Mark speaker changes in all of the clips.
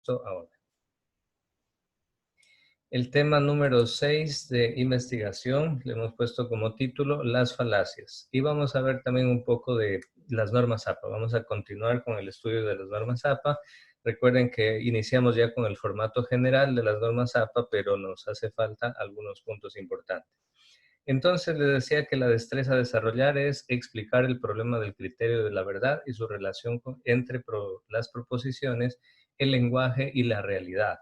Speaker 1: Ahora. El tema número 6 de investigación le hemos puesto como título las falacias. Y vamos a ver también un poco de las normas APA. Vamos a continuar con el estudio de las normas APA. Recuerden que iniciamos ya con el formato general de las normas APA, pero nos hace falta algunos puntos importantes. Entonces les decía que la destreza a desarrollar es explicar el problema del criterio de la verdad y su relación entre las proposiciones, el lenguaje y la realidad.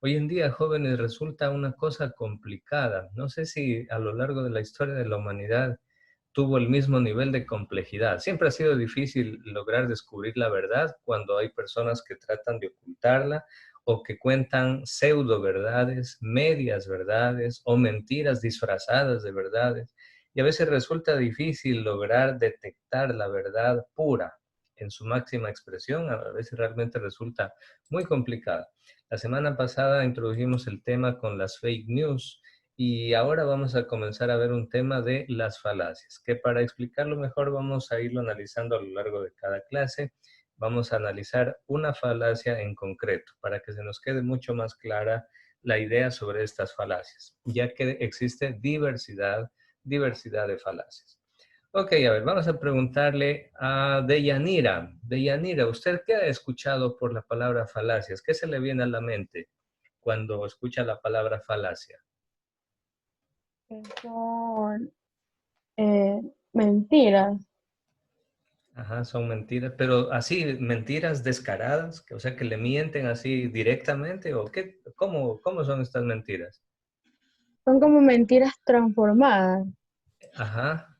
Speaker 1: Hoy en día, jóvenes, resulta una cosa complicada. No sé si a lo largo de la historia de la humanidad tuvo el mismo nivel de complejidad. Siempre ha sido difícil lograr descubrir la verdad cuando hay personas que tratan de ocultarla o que cuentan pseudo verdades, medias verdades o mentiras disfrazadas de verdades. Y a veces resulta difícil lograr detectar la verdad pura en su máxima expresión. A veces realmente resulta muy complicada. La semana pasada introdujimos el tema con las fake news y ahora vamos a comenzar a ver un tema de las falacias, que para explicarlo mejor vamos a irlo analizando a lo largo de cada clase. Vamos a analizar una falacia en concreto para que se nos quede mucho más clara la idea sobre estas falacias, ya que existe diversidad de falacias. Ok, a ver, vamos a preguntarle a Deyanira. Deyanira, ¿usted qué ha escuchado por la palabra falacias? ¿Qué se le viene a la mente cuando escucha la palabra falacia?
Speaker 2: Que son eh, mentiras.
Speaker 1: Ajá, son mentiras, pero así, mentiras descaradas, o sea, que le mienten así directamente, ¿o qué? ¿Cómo son estas mentiras?
Speaker 2: Son como mentiras transformadas.
Speaker 1: Ajá,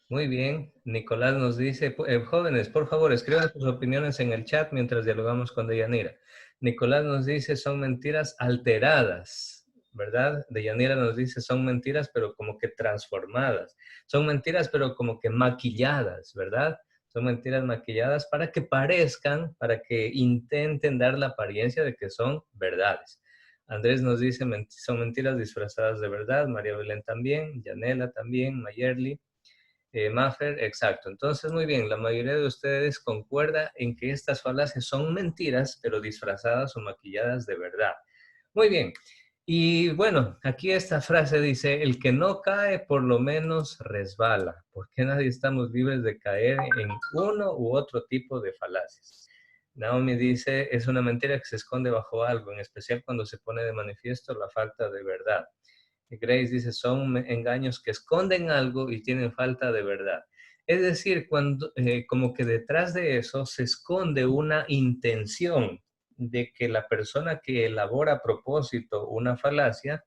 Speaker 1: muy bien. Nicolás nos dice, jóvenes, por favor, escriban sus opiniones en el chat mientras dialogamos con Deyanira. Nicolás nos dice, son mentiras alteradas, ¿verdad? Deyanira nos dice, son mentiras, pero como que transformadas. Son mentiras, pero como que maquilladas, ¿verdad? Son mentiras maquilladas para que parezcan, para que intenten dar la apariencia de que son verdades. Andrés nos dice, son mentiras disfrazadas de verdad. María Belén también, Yanela también, Mayerly. Maffer, exacto. Entonces, muy bien, la mayoría de ustedes concuerda en que estas falacias son mentiras, pero disfrazadas o maquilladas de verdad. Muy bien. Y bueno, aquí esta frase dice, el que no cae por lo menos resbala, porque nadie estamos libres de caer en uno u otro tipo de falacias. Naomi dice, es una mentira que se esconde bajo algo, en especial cuando se pone de manifiesto la falta de verdad. Grace dice, son engaños que esconden algo y tienen falta de verdad. Es decir, cuando, como que detrás de eso se esconde una intención de que la persona que elabora a propósito una falacia,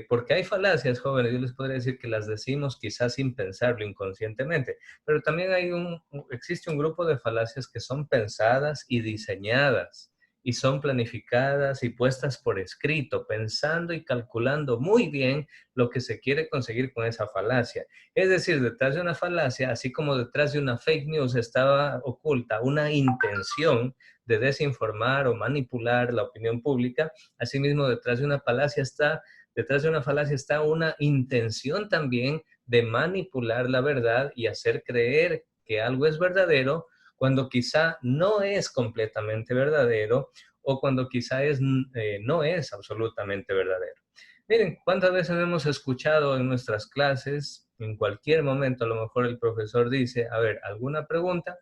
Speaker 1: porque hay falacias, jóvenes, yo les podría decir que las decimos quizás sin pensarlo inconscientemente, pero también existe un grupo de falacias que son pensadas y diseñadas y son planificadas y puestas por escrito, pensando y calculando muy bien lo que se quiere conseguir con esa falacia. Es decir, detrás de una falacia, así como detrás de una fake news estaba oculta una intención de desinformar o manipular la opinión pública, asimismo detrás de una falacia está una intención también de manipular la verdad y hacer creer que algo es verdadero cuando quizá no es completamente verdadero o cuando quizá no es absolutamente verdadero. Miren, ¿cuántas veces hemos escuchado en nuestras clases, en cualquier momento a lo mejor el profesor dice, a ver, ¿alguna pregunta?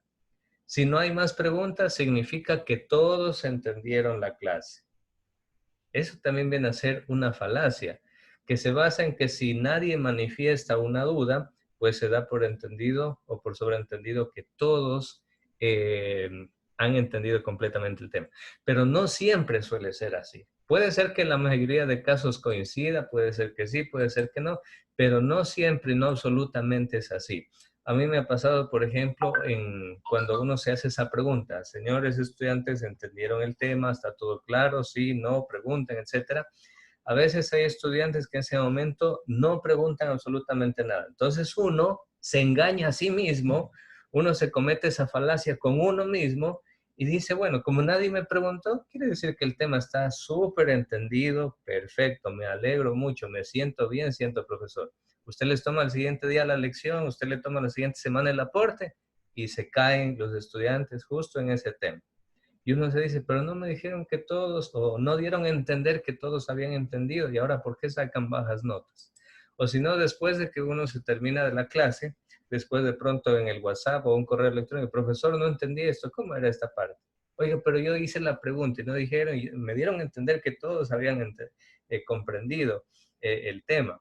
Speaker 1: Si no hay más preguntas, significa que todos entendieron la clase. Eso también viene a ser una falacia, que se basa en que si nadie manifiesta una duda, pues se da por entendido o por sobreentendido que todos eh, han entendido completamente el tema. Pero no siempre suele ser así. Puede ser que en la mayoría de casos coincida, puede ser que sí, puede ser que no, pero no siempre y no absolutamente es así. A mí me ha pasado, por ejemplo, cuando uno se hace esa pregunta, señores estudiantes, ¿entendieron el tema? ¿Está todo claro? Sí, no, pregunten, etcétera. A veces hay estudiantes que en ese momento no preguntan absolutamente nada. Entonces uno se engaña a sí mismo, uno se comete esa falacia con uno mismo y dice, bueno, como nadie me preguntó, quiere decir que el tema está súper entendido, perfecto, me alegro mucho, me siento bien, siento profesor. Usted les toma el siguiente día la lección, usted le toma la siguiente semana el aporte y se caen los estudiantes justo en ese tema. Y uno se dice, pero no me dijeron que todos, o no dieron a entender que todos habían entendido, y ahora ¿por qué sacan bajas notas? O si no, después de que uno se termina de la clase, después de pronto en el WhatsApp o un correo electrónico, profesor, no entendí esto, ¿cómo era esta parte? Oiga, pero yo hice la pregunta y no dijeron, y me dieron a entender que todos habían comprendido el tema.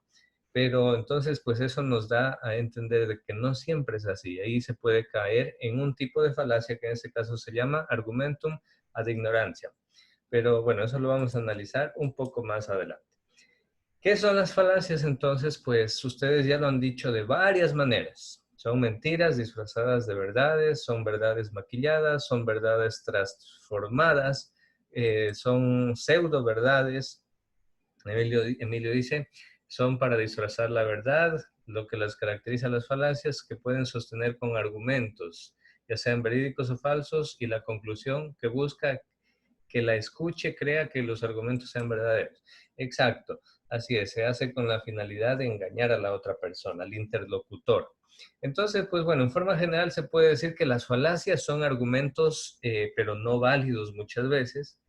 Speaker 1: Pero entonces, pues eso nos da a entender de que no siempre es así. Ahí se puede caer en un tipo de falacia que en este caso se llama argumentum ad ignorantia. Pero bueno, eso lo vamos a analizar un poco más adelante. ¿Qué son las falacias entonces? Pues ustedes ya lo han dicho de varias maneras. Son mentiras disfrazadas de verdades, son verdades maquilladas, son verdades transformadas, son pseudo verdades. Emilio dice, son para disfrazar la verdad. Lo que las caracteriza a las falacias que pueden sostener con argumentos, ya sean verídicos o falsos, y la conclusión que busca que la escuche crea que los argumentos sean verdaderos. Exacto, así es, se hace con la finalidad de engañar a la otra persona, al interlocutor. Entonces, pues bueno, en forma general se puede decir que las falacias son argumentos, pero no válidos muchas veces.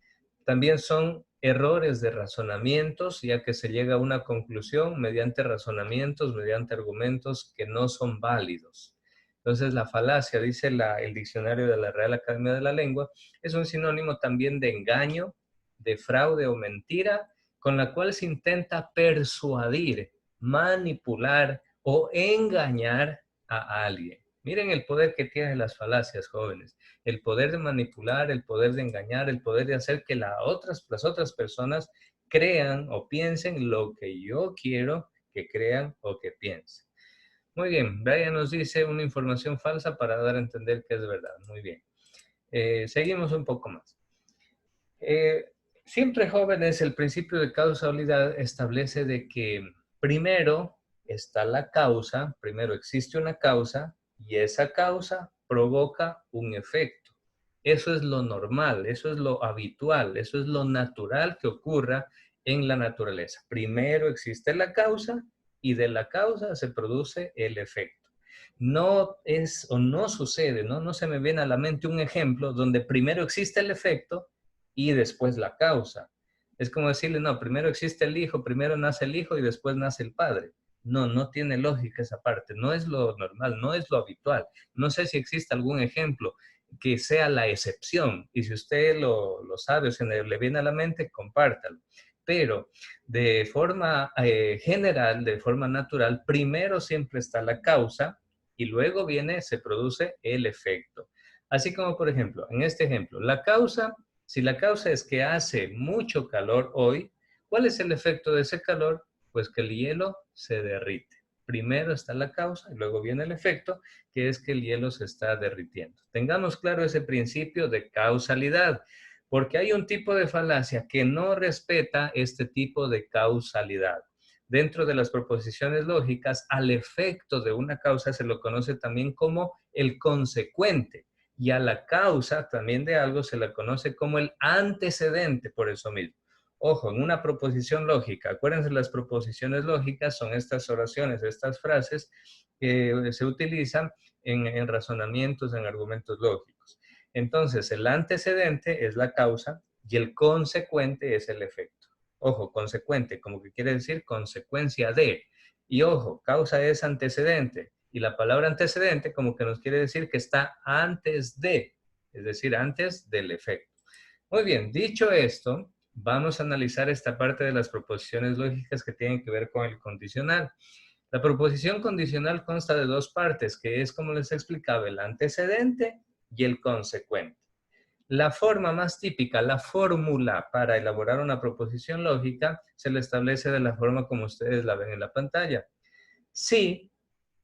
Speaker 1: También son errores de razonamientos, ya que se llega a una conclusión mediante razonamientos, mediante argumentos que no son válidos. Entonces, la falacia, dice el diccionario de la Real Academia de la Lengua, es un sinónimo también de engaño, de fraude o mentira, con la cual se intenta persuadir, manipular o engañar a alguien. Miren el poder que tienen las falacias, jóvenes. El poder de manipular, el poder de engañar, el poder de hacer que las otras personas crean o piensen lo que yo quiero que crean o que piensen. Muy bien, Brian nos dice una información falsa para dar a entender que es verdad. Muy bien. Seguimos un poco más. Siempre, jóvenes, el principio de causalidad establece de que primero está la causa, primero existe una causa y esa causa provoca un efecto. Eso es lo normal, eso es lo habitual, eso es lo natural que ocurra en la naturaleza. Primero existe la causa y de la causa se produce el efecto. No es o no sucede, ¿no? No se me viene a la mente un ejemplo donde primero existe el efecto y después la causa. Es como decirle, no, primero existe el hijo, primero nace el hijo y después nace el padre. No, no tiene lógica esa parte, no es lo normal, no es lo habitual. No sé si existe algún ejemplo que sea la excepción y si usted lo sabe o se le viene a la mente, compártalo. Pero de forma general, de forma natural, primero siempre está la causa y luego se produce el efecto. Así como, por ejemplo, en este ejemplo, si la causa es que hace mucho calor hoy, ¿cuál es el efecto de ese calor? Pues que el hielo se derrite. Primero está la causa y luego viene el efecto, que es que el hielo se está derritiendo. Tengamos claro ese principio de causalidad, porque hay un tipo de falacia que no respeta este tipo de causalidad. Dentro de las proposiciones lógicas, al efecto de una causa se lo conoce también como el consecuente y a la causa también de algo se la conoce como el antecedente por eso mismo. Ojo, en una proposición lógica, acuérdense, las proposiciones lógicas son estas oraciones, estas frases que se utilizan en razonamientos, en argumentos lógicos. Entonces, el antecedente es la causa y el consecuente es el efecto. Ojo, consecuente, como que quiere decir consecuencia de. Y ojo, causa es antecedente. Y la palabra antecedente como que nos quiere decir que está antes de, es decir, antes del efecto. Muy bien, dicho esto, vamos a analizar esta parte de las proposiciones lógicas que tienen que ver con el condicional. La proposición condicional consta de dos partes, que es, como les explicaba, el antecedente y el consecuente. La forma más típica, la fórmula para elaborar una proposición lógica, se le establece de la forma como ustedes la ven en la pantalla. Si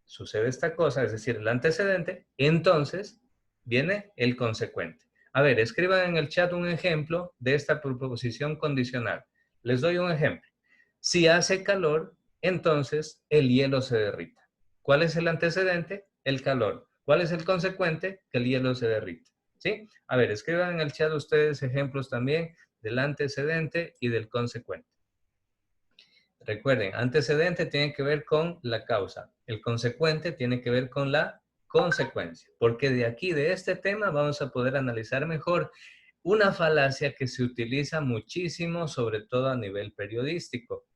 Speaker 1: sucede esta cosa, es decir, el antecedente, entonces viene el consecuente. A ver, escriban en el chat un ejemplo de esta proposición condicional. Les doy un ejemplo. Si hace calor, entonces el hielo se derrita. ¿Cuál es el antecedente? El calor. ¿Cuál es el consecuente? Que el hielo se derrita. ¿Sí? A ver, escriban en el chat ustedes ejemplos también del antecedente y del consecuente. Recuerden, antecedente tiene que ver con la causa. El consecuente tiene que ver con la consecuencia. Porque de aquí, de este tema, vamos a poder analizar mejor una falacia que se utiliza muchísimo, sobre todo a nivel periodístico.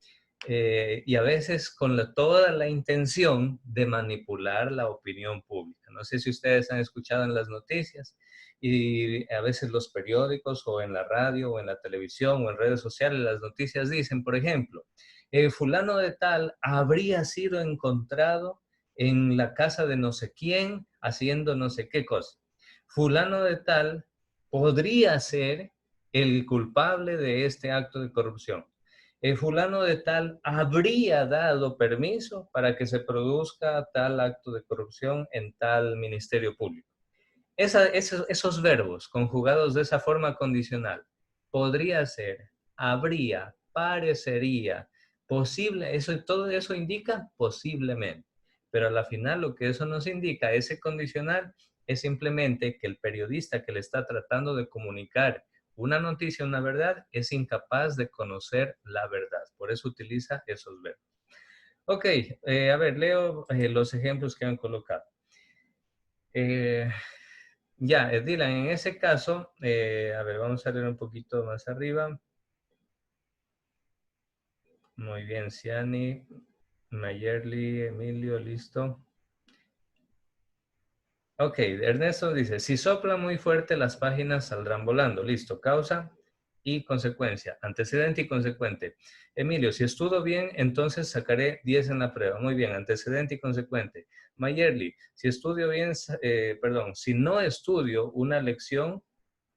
Speaker 1: Y a veces con toda la intención de manipular la opinión pública. No sé si ustedes han escuchado en las noticias y a veces los periódicos o en la radio o en la televisión o en redes sociales las noticias dicen, por ejemplo, fulano de tal habría sido encontrado en la casa de no sé quién haciendo no sé qué cosa. Fulano de tal podría ser el culpable de este acto de corrupción. Fulano de tal habría dado permiso para que se produzca tal acto de corrupción en tal ministerio público. Esos verbos conjugados de esa forma condicional, podría ser, habría, parecería, posible, todo eso indica posiblemente. Pero a la final lo que eso nos indica, ese condicional, es simplemente que el periodista que le está tratando de comunicar una noticia, una verdad, es incapaz de conocer la verdad. Por eso utiliza esos verbos. Ok, a ver, leo los ejemplos que han colocado. Ya, Dylan, en ese caso, a ver, vamos a leer un poquito más arriba. Muy bien, Ciani, Mayerly, Emilio, listo. Ok, Ernesto dice, si sopla muy fuerte las páginas saldrán volando. Listo, causa y consecuencia, antecedente y consecuente. Emilio, si estudio bien, entonces sacaré 10 en la prueba. Muy bien, antecedente y consecuente. Mayerly, si estudio bien, si no estudio una lección,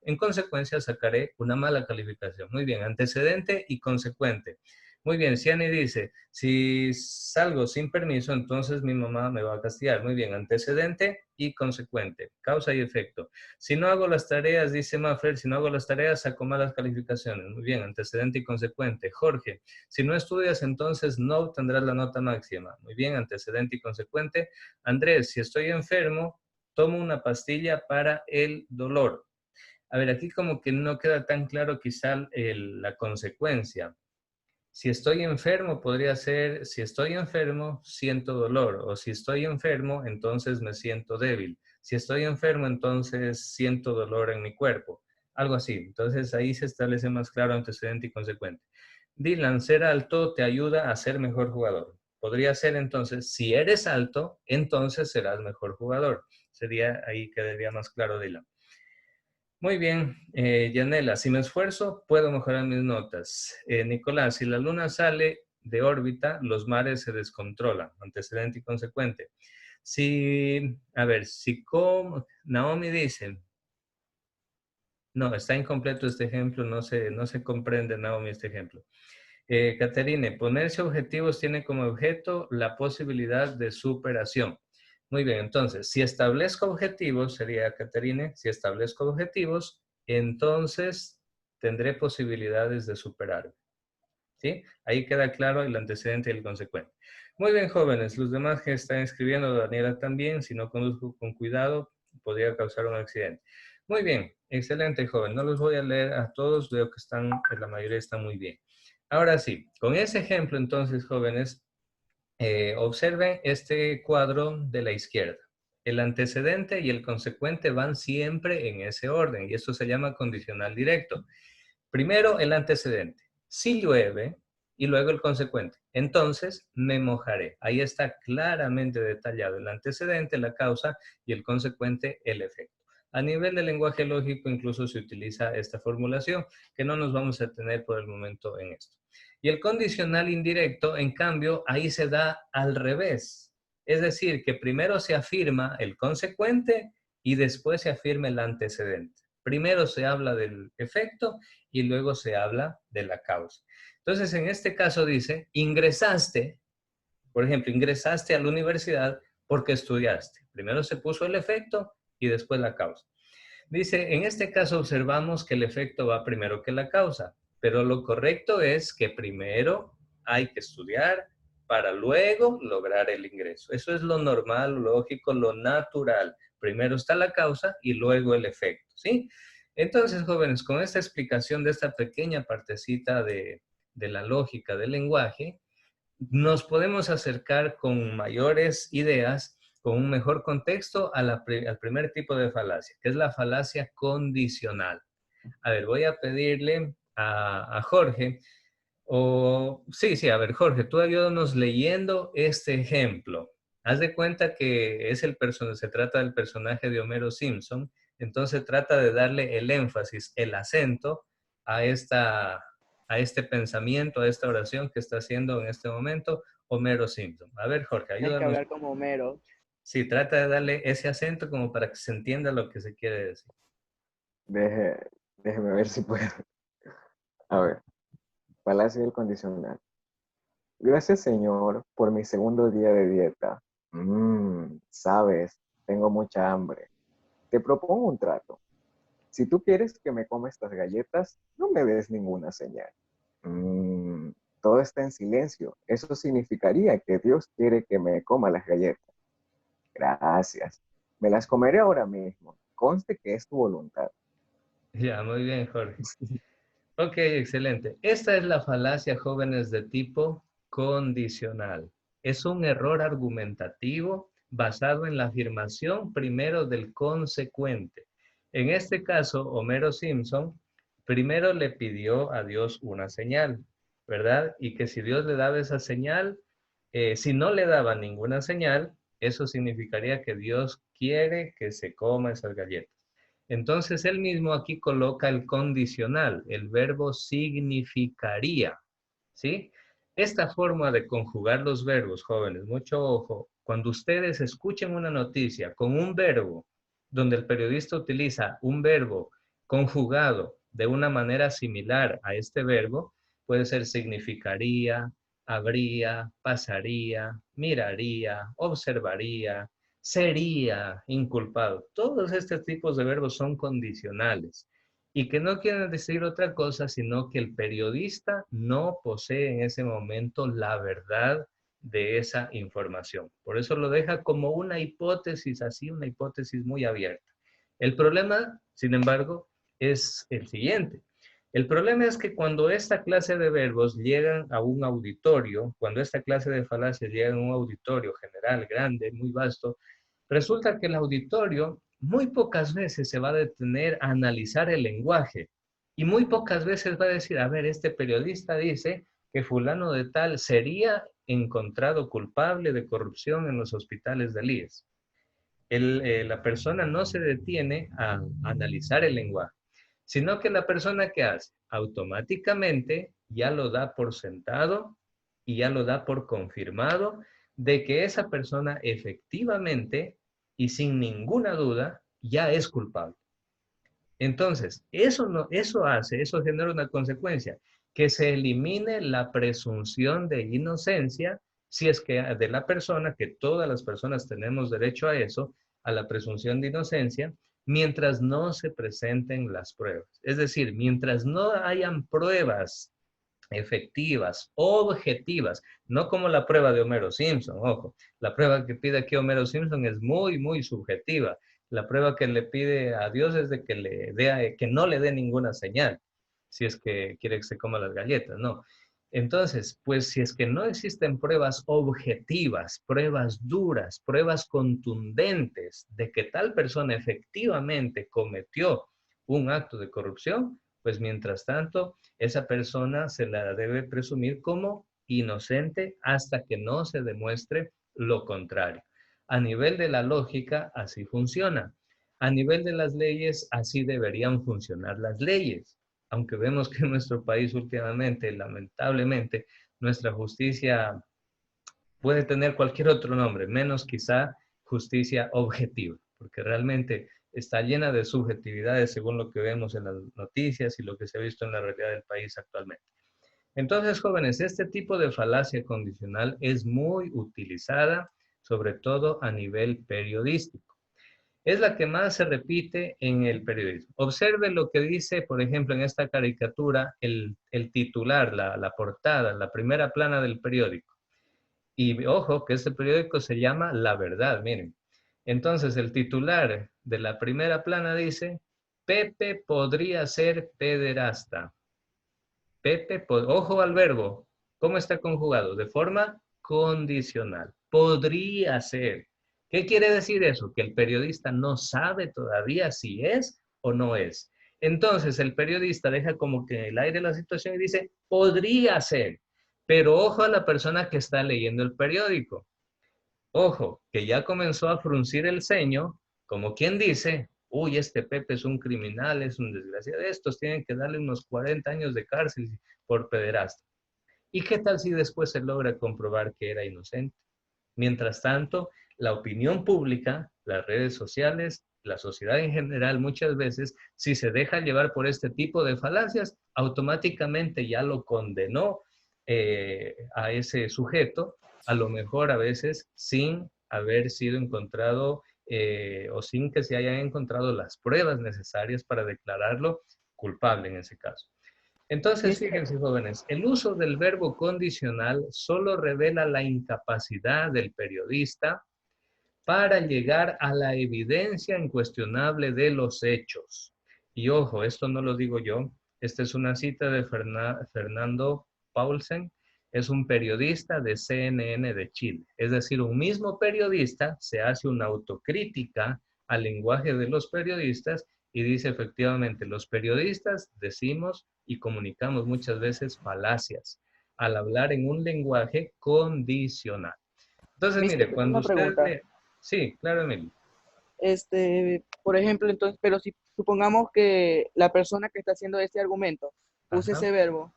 Speaker 1: en consecuencia sacaré una mala calificación. Muy bien, antecedente y consecuente. Muy bien, Ciani dice, si salgo sin permiso, entonces mi mamá me va a castigar. Muy bien, antecedente y consecuente, causa y efecto. Si no hago las tareas, dice Maffer, si no hago las tareas, saco malas calificaciones. Muy bien, antecedente y consecuente. Jorge, si no estudias, entonces no obtendrás la nota máxima. Muy bien, antecedente y consecuente. Andrés, si estoy enfermo, tomo una pastilla para el dolor. A ver, aquí como que no queda tan claro quizá la consecuencia. Si estoy enfermo, podría ser, si estoy enfermo, siento dolor. O si estoy enfermo, entonces me siento débil. Si estoy enfermo, entonces siento dolor en mi cuerpo. Algo así. Entonces ahí se establece más claro antecedente y consecuente. Dylan, ser alto te ayuda a ser mejor jugador. Podría ser entonces, si eres alto, entonces serás mejor jugador. Sería ahí quedaría más claro, Dylan. Muy bien, Yanela, si me esfuerzo, puedo mejorar mis notas. Nicolás, si la luna sale de órbita, los mares se descontrolan, antecedente y consecuente. Si, a ver, si como, Naomi dice, no, está incompleto este ejemplo, no se comprende, Naomi, este ejemplo. Caterine, ponerse objetivos tiene como objeto la posibilidad de superación. Muy bien, entonces, si establezco objetivos, sería Caterine, si establezco objetivos, entonces tendré posibilidades de superar. ¿Sí? Ahí queda claro el antecedente y el consecuente. Muy bien, jóvenes, los demás que están escribiendo, Daniela también, si no conduzco con cuidado, podría causar un accidente. Muy bien, excelente, joven. No los voy a leer a todos, veo que la mayoría están muy bien. Ahora sí, con ese ejemplo, entonces, jóvenes, observen este cuadro de la izquierda. El antecedente y el consecuente van siempre en ese orden y esto se llama condicional directo. Primero el antecedente. Si llueve y luego el consecuente. Entonces me mojaré. Ahí está claramente detallado el antecedente, la causa y el consecuente, el efecto. A nivel de lenguaje lógico incluso se utiliza esta formulación que no nos vamos a tener por el momento en esto. Y el condicional indirecto, en cambio, ahí se da al revés. Es decir, que primero se afirma el consecuente y después se afirma el antecedente. Primero se habla del efecto y luego se habla de la causa. Entonces, en este caso dice, ingresaste, por ejemplo, ingresaste a la universidad porque estudiaste. Primero se puso el efecto y después la causa. Dice, en este caso observamos que el efecto va primero que la causa, pero lo correcto es que primero hay que estudiar para luego lograr el ingreso. Eso es lo normal, lo lógico, lo natural. Primero está la causa y luego el efecto, ¿sí? Entonces, jóvenes, con esta explicación de esta pequeña partecita de la lógica del lenguaje, nos podemos acercar con mayores ideas, con un mejor contexto al primer tipo de falacia, que es la falacia condicional. A ver, voy a pedirle a Jorge, o sí, a ver, Jorge, tú ayúdanos leyendo este ejemplo. Haz de cuenta que es el personaje, se trata del personaje de Homero Simpson, entonces trata de darle el énfasis, el acento a a este pensamiento, a esta oración que está haciendo en este momento Homero Simpson. A ver, Jorge,
Speaker 3: Tienes que
Speaker 1: ayúdanos.
Speaker 3: hablar como Homero.
Speaker 1: Sí, trata de darle ese acento como para que se entienda lo que se quiere decir.
Speaker 4: Deje, déjeme ver si puedo. A ver, falacia del condicional. Gracias, Señor, por mi segundo día de dieta. Sabes, tengo mucha hambre. Te propongo un trato. Si tú quieres que me coma estas galletas, no me des ninguna señal. Todo está en silencio. Eso significaría que Dios quiere que me coma las galletas. Gracias. Me las comeré ahora mismo. Conste que es tu voluntad.
Speaker 1: Ya, muy bien, Jorge. Ok, excelente. Esta es la falacia, jóvenes, de tipo condicional. Es un error argumentativo basado en la afirmación primero del consecuente. En este caso, Homero Simpson primero le pidió a Dios una señal, ¿verdad? Y que si Dios le daba esa señal, si no le daba ninguna señal, eso significaría que Dios quiere que se coma esas galletas. Entonces él mismo aquí coloca el condicional, el verbo significaría, ¿sí? Esta forma de conjugar los verbos, jóvenes, mucho ojo, cuando ustedes escuchen una noticia con un verbo, donde el periodista utiliza un verbo conjugado de una manera similar a este verbo, puede ser significaría, habría, pasaría, miraría, observaría, sería inculpado. Todos estos tipos de verbos son condicionales y que no quieren decir otra cosa, sino que el periodista no posee en ese momento la verdad de esa información. Por eso lo deja como una hipótesis, así una hipótesis muy abierta. El problema, sin embargo, es el siguiente. El problema es que cuando esta clase de verbos llegan a un auditorio, cuando esta clase de falacias llegan a un auditorio general, grande, muy vasto, resulta que el auditorio muy pocas veces se va a detener a analizar el lenguaje y muy pocas veces va a decir, a ver, este periodista dice que fulano de tal sería encontrado culpable de corrupción en los hospitales del IES. La persona no se detiene a analizar el lenguaje, sino que la persona que hace automáticamente ya lo da por sentado y ya lo da por confirmado de que esa persona efectivamente y sin ninguna duda ya es culpable. Entonces, eso genera una consecuencia, que se elimine la presunción de inocencia, si es que de la persona, que todas las personas tenemos derecho a eso, a la presunción de inocencia, mientras no se presenten las pruebas. Es decir, mientras no hayan pruebas efectivas, objetivas, no como la prueba de Homero Simpson, ojo, la prueba que pide aquí Homero Simpson es muy, muy subjetiva. La prueba que le pide a Dios es de que que no le dé ninguna señal, si es que quiere que se coma las galletas, no. Entonces, pues si es que no existen pruebas objetivas, pruebas duras, pruebas contundentes de que tal persona efectivamente cometió un acto de corrupción, pues mientras tanto, esa persona se la debe presumir como inocente hasta que no se demuestre lo contrario. A nivel de la lógica, así funciona. A nivel de las leyes, así deberían funcionar las leyes. Aunque vemos que en nuestro país últimamente, lamentablemente, nuestra justicia puede tener cualquier otro nombre, menos quizá justicia objetiva, porque realmente está llena de subjetividades según lo que vemos en las noticias y lo que se ha visto en la realidad del país actualmente. Entonces, jóvenes, este tipo de falacia condicional es muy utilizada, sobre todo a nivel periodístico. Es la que más se repite en el periodismo. Observe lo que dice, por ejemplo, en esta caricatura, el titular, la portada, la primera plana del periódico. Y ojo, que este periódico se llama La Verdad, miren. Entonces, el titular de la primera plana dice, Pepe podría ser pederasta. Ojo al verbo, ¿cómo está conjugado? De forma condicional. Podría ser. ¿Qué quiere decir eso? Que el periodista no sabe todavía si es o no es. Entonces el periodista deja como que en el aire la situación y dice, podría ser, pero ojo a la persona que está leyendo el periódico. Ojo, que ya comenzó a fruncir el ceño, como quien dice, uy, este Pepe es un criminal, es un desgraciado, estos tienen que darle unos 40 años de cárcel por pederasta. ¿Y qué tal si después se logra comprobar que era inocente? Mientras tanto, la opinión pública, las redes sociales, la sociedad en general, muchas veces, si se deja llevar por este tipo de falacias, automáticamente ya lo condenó a ese sujeto, a lo mejor a veces sin haber sido encontrado o sin que se hayan encontrado las pruebas necesarias para declararlo culpable en ese caso. Entonces, fíjense, jóvenes, el uso del verbo condicional solo revela la incapacidad del periodista para llegar a la evidencia incuestionable de los hechos. Y ojo, esto no lo digo yo, esta es una cita de Fernando Paulsen, es un periodista de CNN de Chile. Es decir, un mismo periodista se hace una autocrítica al lenguaje de los periodistas y dice efectivamente, los periodistas decimos y comunicamos muchas veces falacias al hablar en un lenguaje condicional. Entonces,
Speaker 3: Mister,
Speaker 1: mire,
Speaker 3: tengo
Speaker 1: cuando
Speaker 3: una
Speaker 1: usted
Speaker 3: pregunta.
Speaker 1: lee... Sí, claro, Emilio.
Speaker 3: Por ejemplo, entonces, pero si supongamos que la persona que está haciendo este argumento use
Speaker 1: Ajá.
Speaker 3: ese verbo,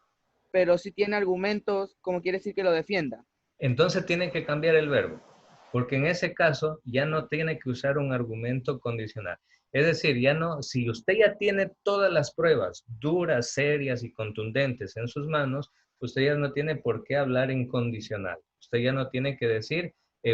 Speaker 3: pero si tiene argumentos, como quiere decir que lo defienda.
Speaker 1: Entonces tiene que cambiar el verbo, porque en ese caso ya no tiene que usar un argumento condicional. Es decir, ya no, si usted ya tiene todas las pruebas duras, serias y contundentes en sus manos, usted ya no tiene por qué hablar en condicional. Usted ya no tiene que decir,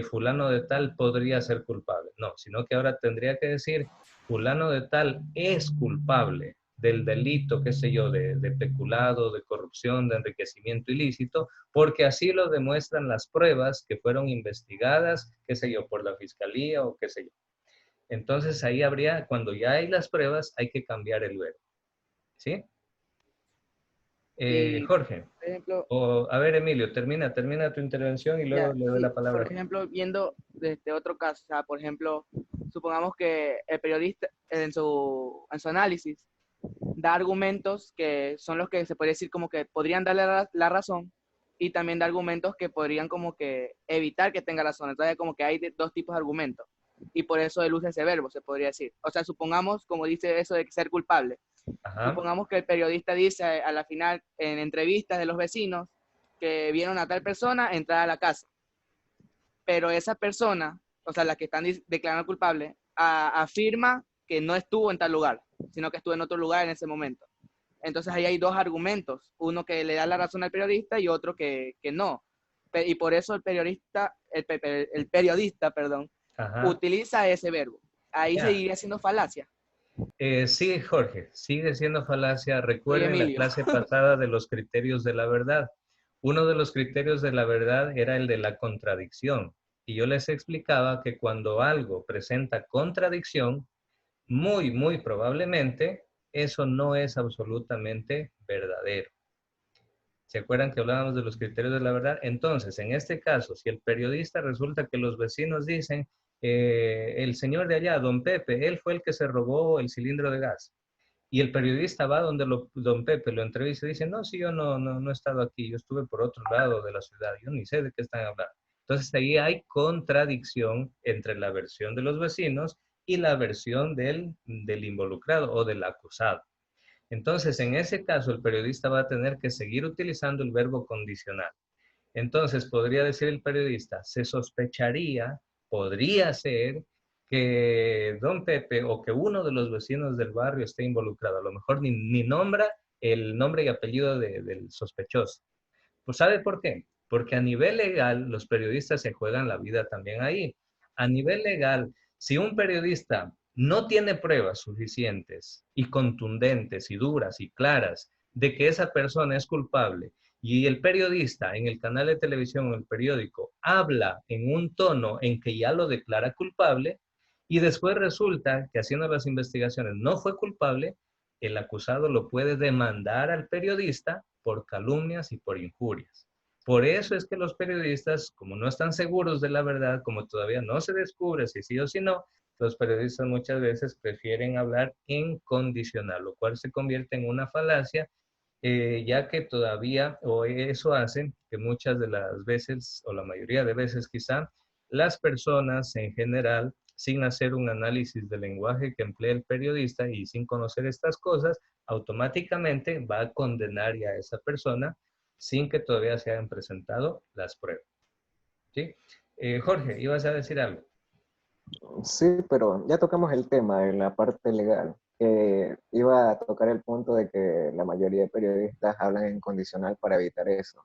Speaker 1: fulano de tal podría ser culpable. No, sino que ahora tendría que decir, fulano de tal es culpable del delito, qué sé yo, de peculado, de corrupción, de enriquecimiento ilícito, porque así lo demuestran las pruebas que fueron investigadas, qué sé yo, por la fiscalía o qué sé yo. Entonces ahí habría, cuando ya hay las pruebas, hay que cambiar el verbo. ¿Sí?
Speaker 3: Y,
Speaker 1: Jorge,
Speaker 3: por ejemplo,
Speaker 1: o a ver, Emilio, termina tu intervención y luego
Speaker 3: ya,
Speaker 1: le doy
Speaker 3: sí,
Speaker 1: la palabra.
Speaker 3: por ejemplo, viendo desde otro caso, o sea, por ejemplo, supongamos que el periodista en su análisis da argumentos que son los que se podría decir como que podrían darle la razón y también da argumentos que podrían como que evitar que tenga razón. Entonces como que hay dos tipos de argumentos y por eso él usa ese verbo, se podría decir. O sea, supongamos, como dice eso de ser culpable,
Speaker 1: Ajá.
Speaker 3: supongamos que el periodista dice a la final en entrevistas de los vecinos que vieron a tal persona entrar a la casa, pero esa persona, o sea, la que están declarando culpable, afirma que no estuvo en tal lugar, sino que estuvo en otro lugar en ese momento. Entonces ahí hay dos argumentos, uno que le da la razón al periodista y otro que no. Y por eso el periodista, perdón,
Speaker 1: Ajá.
Speaker 3: utiliza ese verbo. Ahí
Speaker 1: Ya.
Speaker 3: seguiría siendo falacia.
Speaker 1: Sí, Jorge, sigue siendo falacia.
Speaker 3: Soy
Speaker 1: Recuerden la
Speaker 3: Emilio.
Speaker 1: clase pasada de los criterios de la verdad. Uno de los criterios de la verdad era el de la contradicción. Y yo les explicaba que cuando algo presenta contradicción, muy probablemente eso no es absolutamente verdadero. ¿Se acuerdan que hablábamos de los criterios de la verdad? Entonces, en este caso, si el periodista resulta que los vecinos dicen, el señor de allá, don Pepe, él fue el que se robó el cilindro de gas. Y el periodista va donde don Pepe lo entrevista y dice, no, sí, yo no he estado aquí, yo estuve por otro lado de la ciudad, yo ni sé de qué están hablando. Entonces ahí hay contradicción entre la versión de los vecinos y la versión del involucrado o del acusado. Entonces, en ese caso, el periodista va a tener que seguir utilizando el verbo condicional. Entonces, podría decir el periodista, se sospecharía, podría ser que don Pepe o que uno de los vecinos del barrio esté involucrado. A lo mejor ni nombra el nombre y apellido del sospechoso. Pues ¿sabe por qué? Porque a nivel legal los periodistas se juegan la vida también ahí. A nivel legal, si un periodista no tiene pruebas suficientes y contundentes y duras y claras de que esa persona es culpable y el periodista en el canal de televisión o el periódico habla en un tono en que ya lo declara culpable y después resulta que haciendo las investigaciones no fue culpable, el acusado lo puede demandar al periodista por calumnias y por injurias. Por eso es que los periodistas, como no están seguros de la verdad, como todavía no se descubre si sí o si no, los periodistas muchas veces prefieren hablar en condicional, lo cual se convierte en una falacia, ya que todavía, o eso hace que muchas de las veces, o la mayoría de veces quizá, las personas en general, sin hacer un análisis del lenguaje que emplea el periodista y sin conocer estas cosas, automáticamente va a condenar ya a esa persona sin que todavía se hayan presentado las pruebas. ¿Sí? Jorge, ibas a decir algo.
Speaker 4: Sí, pero ya tocamos el tema en la parte legal. Iba a tocar el punto de que la mayoría de periodistas hablan en condicional para evitar eso,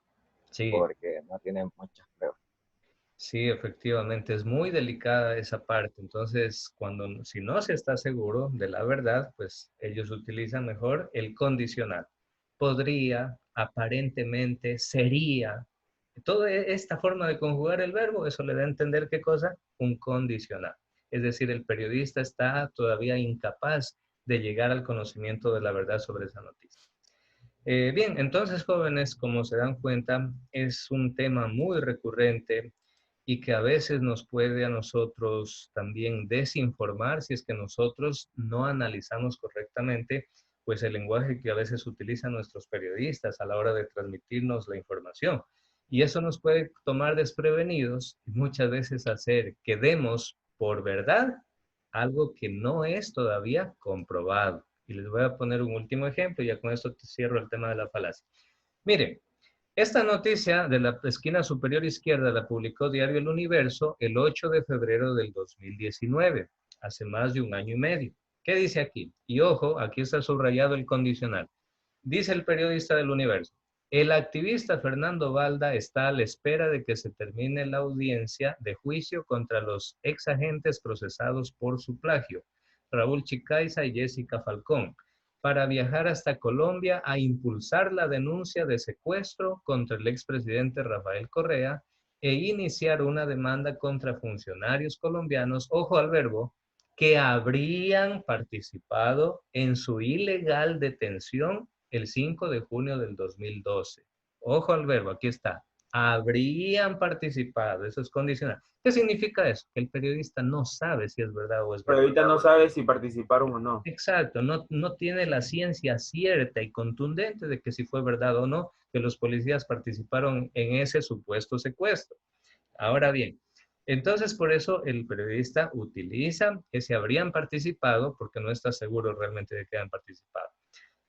Speaker 1: Sí,
Speaker 4: porque no tienen muchas pruebas.
Speaker 1: sí, efectivamente, es muy delicada esa parte. Entonces, si no se está seguro de la verdad, pues ellos utilizan mejor el condicional. Podría, aparentemente, sería. Toda esta forma de conjugar el verbo, eso le da a entender qué cosa, un condicional. Es decir, el periodista está todavía incapaz de llegar al conocimiento de la verdad sobre esa noticia. Bien, entonces, jóvenes, como se dan cuenta, es un tema muy recurrente y que a veces nos puede a nosotros también desinformar si es que nosotros no analizamos correctamente pues el lenguaje que a veces utilizan nuestros periodistas a la hora de transmitirnos la información. Y eso nos puede tomar desprevenidos y muchas veces hacer que demos por verdad algo que no es todavía comprobado. Y les voy a poner un último ejemplo y ya con esto te cierro el tema de la falacia. Miren, esta noticia de la esquina superior izquierda la publicó Diario El Universo el 8 de febrero del 2019, hace más de un año y medio. ¿Qué dice aquí? Y ojo, aquí está subrayado el condicional. Dice el periodista del Universo, el activista Fernando Balda está a la espera de que se termine la audiencia de juicio contra los ex agentes procesados por su plagio, Raúl Chicaiza y Jessica Falcón, para viajar hasta Colombia a impulsar la denuncia de secuestro contra el expresidente Rafael Correa e iniciar una demanda contra funcionarios colombianos, ojo al verbo, que habrían participado en su ilegal detención el 5 de junio del 2012. Ojo al verbo, aquí está. Habrían participado, eso es condicional. ¿Qué significa eso? Que el periodista no sabe si es verdad o es
Speaker 5: Pero
Speaker 1: verdad.
Speaker 5: ahorita no sabe si participaron o no.
Speaker 1: Exacto, no tiene la ciencia cierta y contundente de que si fue verdad o no que los policías participaron en ese supuesto secuestro. Ahora bien, entonces por eso el periodista utiliza que se habrían participado porque no está seguro realmente de que han participado.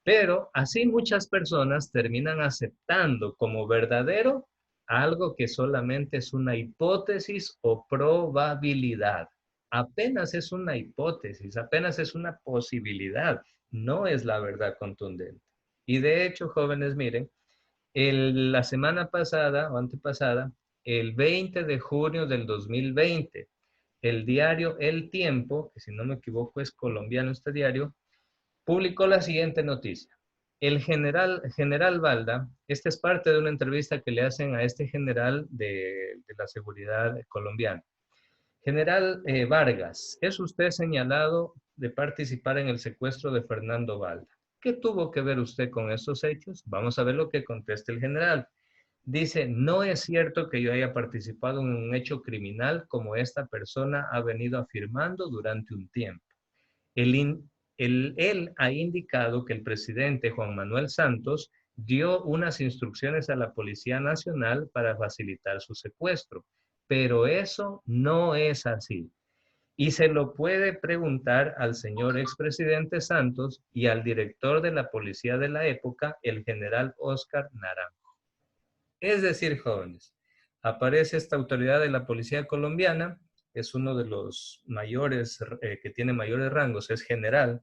Speaker 1: Pero así muchas personas terminan aceptando como verdadero algo que solamente es una hipótesis o probabilidad. Apenas es una hipótesis, apenas es una posibilidad, no es la verdad contundente. Y de hecho, jóvenes, miren, la semana pasada o antepasada, el 20 de junio del 2020, el diario El Tiempo, que si no me equivoco es colombiano este diario, publicó la siguiente noticia. El general Balda, esta es parte de una entrevista que le hacen a este general de la seguridad colombiana. General Vargas, ¿es usted señalado de participar en el secuestro de Fernando Balda? ¿Qué tuvo que ver usted con estos hechos? Vamos a ver lo que contesta el general. Dice, no es cierto que yo haya participado en un hecho criminal como esta persona ha venido afirmando durante un tiempo. Él ha indicado que el presidente Juan Manuel Santos dio unas instrucciones a la Policía Nacional para facilitar su secuestro, pero eso no es así. Y se lo puede preguntar al señor expresidente Santos y al director de la policía de la época, el general Oscar Naranjo. Es decir, jóvenes, aparece esta autoridad de la policía colombiana, es uno de los mayores, que tiene mayores rangos, es general,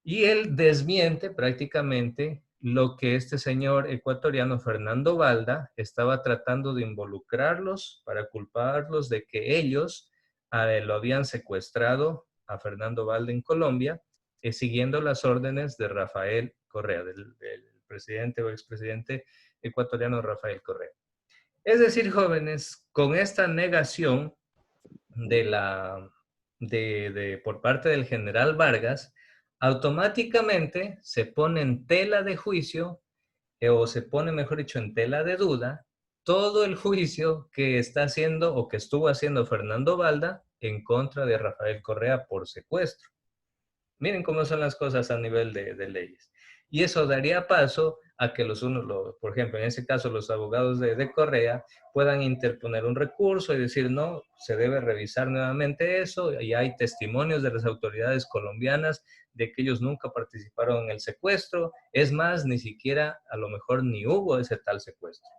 Speaker 1: y él desmiente prácticamente lo que este señor ecuatoriano, Fernando Balda, estaba tratando de involucrarlos para culparlos de que ellos lo habían secuestrado a Fernando Balda en Colombia, siguiendo las órdenes de Rafael Correa, del presidente o expresidente ecuatoriano Rafael Correa. Es decir, jóvenes, con esta negación por parte del general Vargas, automáticamente se pone en tela de juicio, o se pone, mejor dicho, en tela de duda, todo el juicio que está haciendo o que estuvo haciendo Fernando Balda en contra de Rafael Correa por secuestro. Miren cómo son las cosas a nivel de leyes. Y eso daría paso a que por ejemplo, en ese caso, los abogados de Correa puedan interponer un recurso y decir, no, se debe revisar nuevamente eso, y hay testimonios de las autoridades colombianas de que ellos nunca participaron en el secuestro, es más, ni siquiera, a lo mejor, ni hubo ese tal secuestro.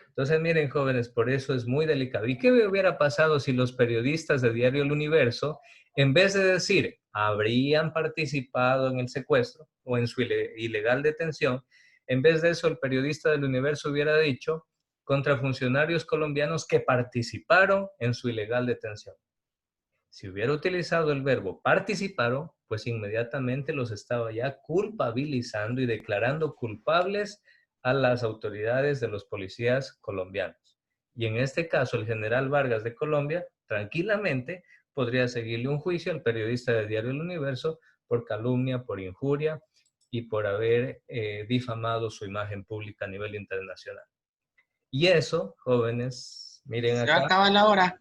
Speaker 1: Entonces, miren, jóvenes, por eso es muy delicado. ¿Y qué hubiera pasado si los periodistas de Diario El Universo, en vez de decir, habrían participado en el secuestro o en su ilegal detención, en vez de eso, el periodista del Universo hubiera dicho contra funcionarios colombianos que participaron en su ilegal detención? Si hubiera utilizado el verbo participaron, pues inmediatamente los estaba ya culpabilizando y declarando culpables a las autoridades de los policías colombianos. Y en este caso, el general Vargas de Colombia tranquilamente podría seguirle un juicio al periodista de Diario El Universo por calumnia, por injuria y por haber difamado su imagen pública a nivel internacional. Y eso, jóvenes, miren
Speaker 6: Se va a
Speaker 1: acá,
Speaker 6: acabar la hora.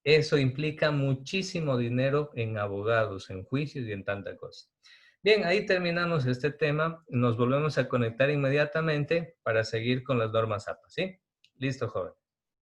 Speaker 1: eso implica muchísimo dinero en abogados, en juicios y en tanta cosa. Bien, ahí terminamos este tema. Nos volvemos a conectar inmediatamente para seguir con las normas APA, ¿sí? Listo, joven.